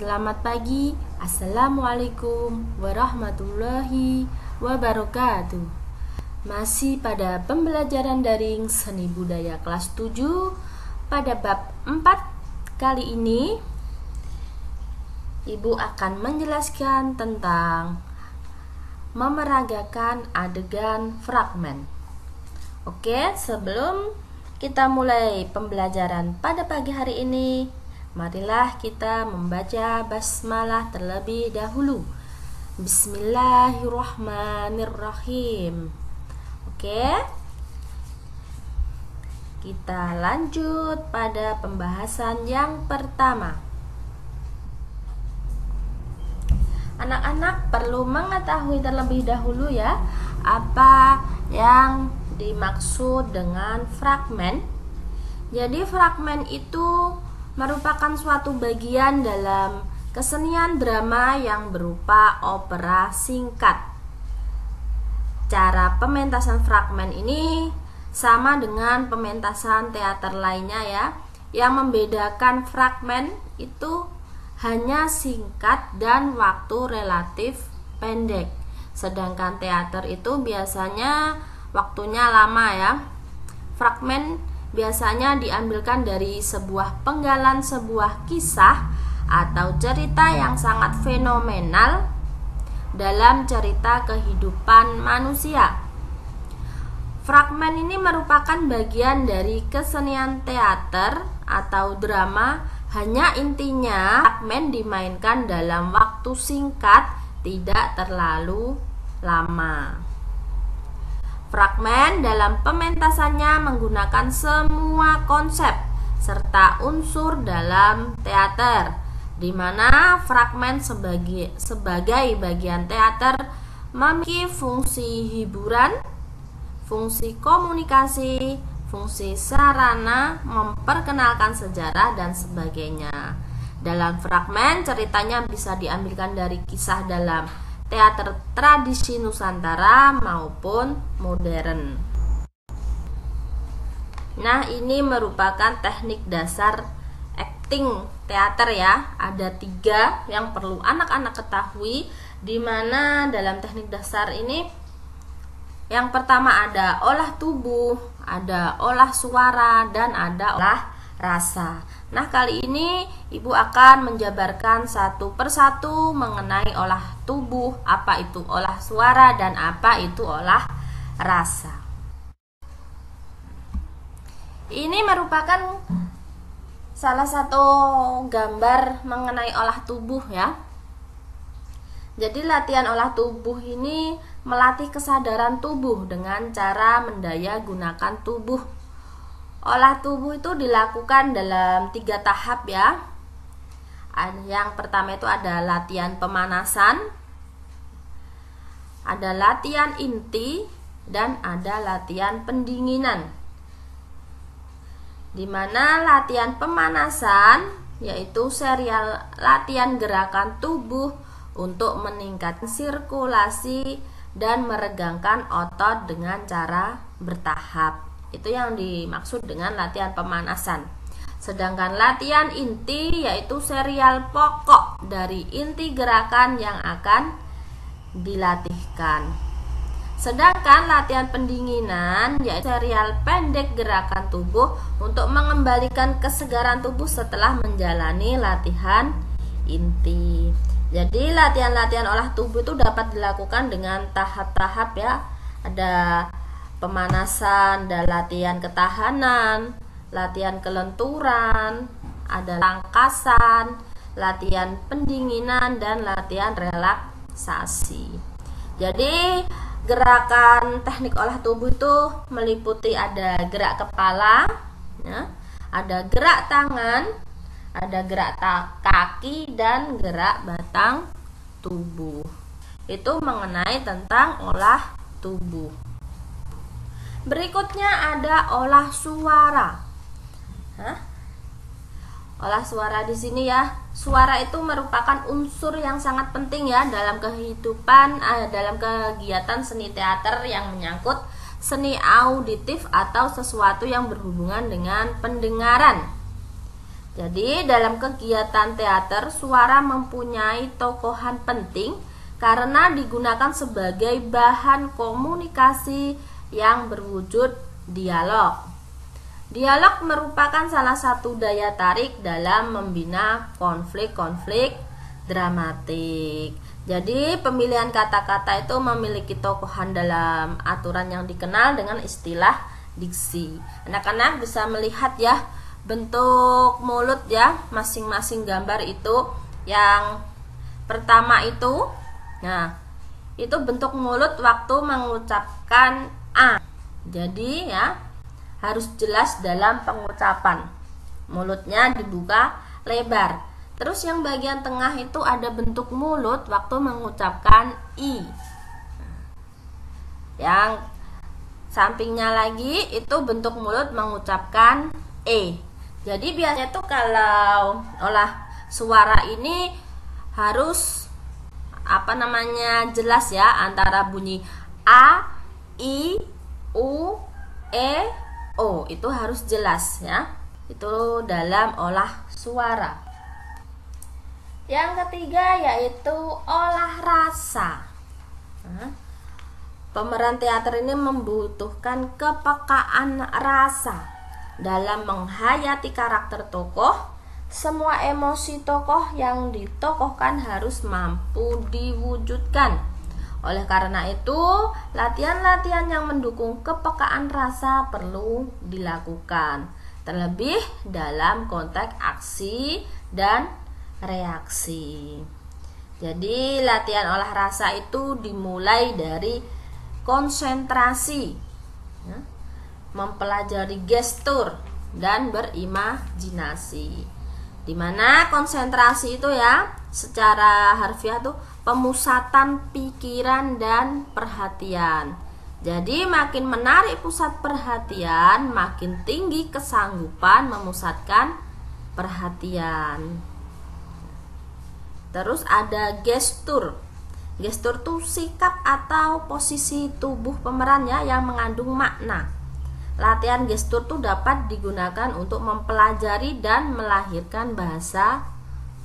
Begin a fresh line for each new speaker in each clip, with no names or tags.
Selamat pagi. Assalamualaikum warahmatullahi wabarakatuh. Masih pada pembelajaran daring seni budaya kelas 7 pada bab 4. Kali ini Ibu akan menjelaskan tentang memeragakan adegan fragmen. Oke, sebelum kita mulai pembelajaran pada pagi hari ini, marilah kita membaca basmalah terlebih dahulu. Bismillahirrahmanirrahim. Oke, kita lanjut pada pembahasan yang pertama. Anak-anak perlu mengetahui terlebih dahulu ya, apa yang dimaksud dengan fragmen. Jadi fragmen itu merupakan suatu bagian dalam kesenian drama yang berupa opera singkat. Cara pementasan fragmen ini sama dengan pementasan teater lainnya ya. Yang membedakan fragmen itu hanya singkat dan waktu relatif pendek. Sedangkan teater itu biasanya waktunya lama ya. Fragmen biasanya diambilkan dari sebuah penggalan sebuah kisah atau cerita yang sangat fenomenal dalam cerita kehidupan manusia. Fragmen ini merupakan bagian dari kesenian teater atau drama, hanya intinya fragmen dimainkan dalam waktu singkat, tidak terlalu lama. Fragmen dalam pementasannya menggunakan semua konsep serta unsur dalam teater, di mana fragmen sebagai bagian teater memiliki fungsi hiburan, fungsi komunikasi, fungsi sarana, memperkenalkan sejarah dan sebagainya. Dalam fragmen ceritanya bisa diambilkan dari kisah dalam teater tradisi Nusantara maupun modern. Nah, ini merupakan teknik dasar acting teater ya. Ada 3 yang perlu anak-anak ketahui, di mana dalam teknik dasar ini yang pertama ada olah tubuh, ada olah suara, dan ada olah rasa. Nah, kali ini Ibu akan menjabarkan satu persatu mengenai olah tubuh, apa itu olah suara, dan apa itu olah rasa. Ini merupakan salah satu gambar mengenai olah tubuh ya. Jadi latihan olah tubuh ini melatih kesadaran tubuh dengan cara mendaya gunakan tubuh. Olah tubuh itu dilakukan dalam 3 tahap ya. Yang pertama itu ada latihan pemanasan, ada latihan inti, dan ada latihan pendinginan. Di mana latihan pemanasan yaitu serial latihan gerakan tubuh untuk meningkatkan sirkulasi dan meregangkan otot dengan cara bertahap. Itu yang dimaksud dengan latihan pemanasan. Sedangkan latihan inti yaitu serial pokok dari inti gerakan yang akan dilatihkan. Sedangkan latihan pendinginan yaitu serial pendek gerakan tubuh untuk mengembalikan kesegaran tubuh setelah menjalani latihan inti. Jadi latihan-latihan olah tubuh itu dapat dilakukan dengan tahap-tahap ya. Ada pemanasan, ada latihan ketahanan, latihan kelenturan, ada langkasan, latihan pendinginan, dan latihan relaksasi. Jadi gerakan teknik olah tubuh itu meliputi ada gerak kepala ya, ada gerak tangan, ada gerak kaki, dan gerak batang tubuh. Itu mengenai tentang olah tubuh. Berikutnya ada olah suara. Olah suara di sini ya. Suara itu merupakan unsur yang sangat penting ya dalam kehidupan, dalam kegiatan seni teater yang menyangkut seni auditif atau sesuatu yang berhubungan dengan pendengaran. Jadi dalam kegiatan teater, suara mempunyai tokohan penting karena digunakan sebagai bahan komunikasi yang berwujud dialog. Dialog merupakan salah satu daya tarik dalam membina konflik-konflik dramatik. Jadi pemilihan kata-kata itu memiliki tokohan dalam aturan yang dikenal dengan istilah diksi. Anak-anak bisa melihat ya bentuk mulut ya, masing-masing gambar itu. Yang pertama itu, nah itu bentuk mulut waktu mengucapkan A. Jadi ya harus jelas dalam pengucapan, mulutnya dibuka lebar. Terus yang bagian tengah itu ada bentuk mulut waktu mengucapkan I. Yang sampingnya lagi itu bentuk mulut mengucapkan E. Jadi biasanya tuh kalau olah suara ini harus jelas ya, antara bunyi A, I, U, E, O, itu harus jelas ya. Itu dalam olah suara. Yang ketiga yaitu olah rasa. Pemeran teater ini membutuhkan kepekaan rasa dalam menghayati karakter tokoh. Semua emosi tokoh yang ditokohkan harus mampu diwujudkan. Oleh karena itu, latihan-latihan yang mendukung kepekaan rasa perlu dilakukan, terlebih dalam konteks aksi dan reaksi. Jadi, latihan olah rasa itu dimulai dari konsentrasi, mempelajari gestur dan berimajinasi. Dimana konsentrasi itu ya secara harfiah tuh pemusatan pikiran dan perhatian. Jadi makin menarik pusat perhatian, makin tinggi kesanggupan memusatkan perhatian. Terus ada gestur. Gestur tuh sikap atau posisi tubuh pemeran ya yang mengandung makna. Latihan gestur tuh dapat digunakan untuk mempelajari dan melahirkan bahasa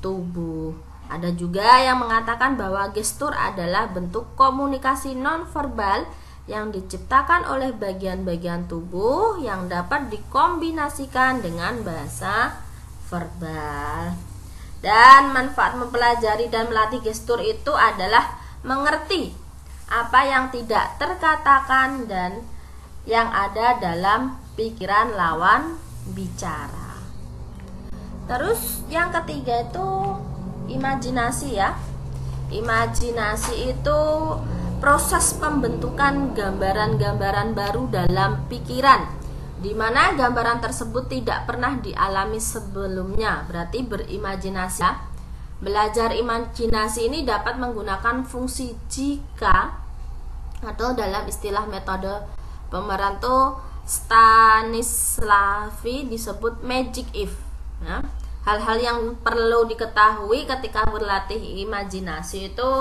tubuh. Ada juga yang mengatakan bahwa gestur adalah bentuk komunikasi nonverbal yang diciptakan oleh bagian-bagian tubuh yang dapat dikombinasikan dengan bahasa verbal. Dan manfaat mempelajari dan melatih gestur itu adalah mengerti apa yang tidak terkatakan dan yang ada dalam pikiran lawan bicara. Terus yang ketiga itu imajinasi ya. Imajinasi itu proses pembentukan gambaran-gambaran baru dalam pikiran, di mana gambaran tersebut tidak pernah dialami sebelumnya. Berarti berimajinasi ya. Belajar imajinasi ini dapat menggunakan fungsi jika, atau dalam istilah metode pemeran tuh Stanislavski disebut magic if ya. Hal-hal yang perlu diketahui ketika berlatih imajinasi itu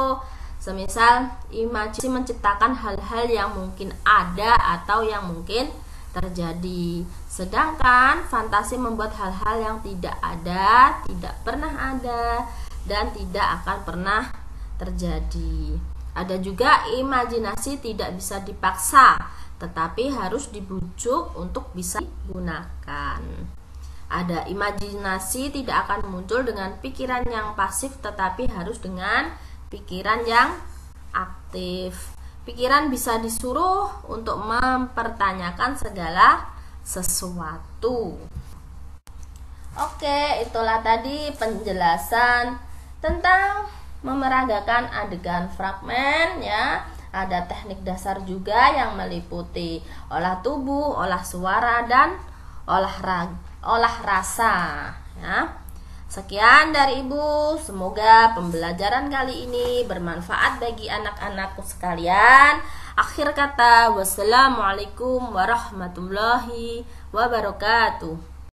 semisal imajinasi menciptakan hal-hal yang mungkin ada atau yang mungkin terjadi, sedangkan fantasi membuat hal-hal yang tidak ada, tidak pernah ada, dan tidak akan pernah terjadi. Ada juga imajinasi tidak bisa dipaksa, tetapi harus dibujuk untuk bisa digunakan. Ada imajinasi tidak akan muncul dengan pikiran yang pasif, tetapi harus dengan pikiran yang aktif. Pikiran bisa disuruh untuk mempertanyakan segala sesuatu. Oke, itulah tadi penjelasan tentang memeragakan adegan fragmen ya. Ada teknik dasar juga yang meliputi olah tubuh, olah suara, dan olah rasa ya. Sekian dari Ibu, semoga pembelajaran kali ini bermanfaat bagi anak-anakku sekalian. Akhir kata, wassalamualaikum warahmatullahi wabarakatuh.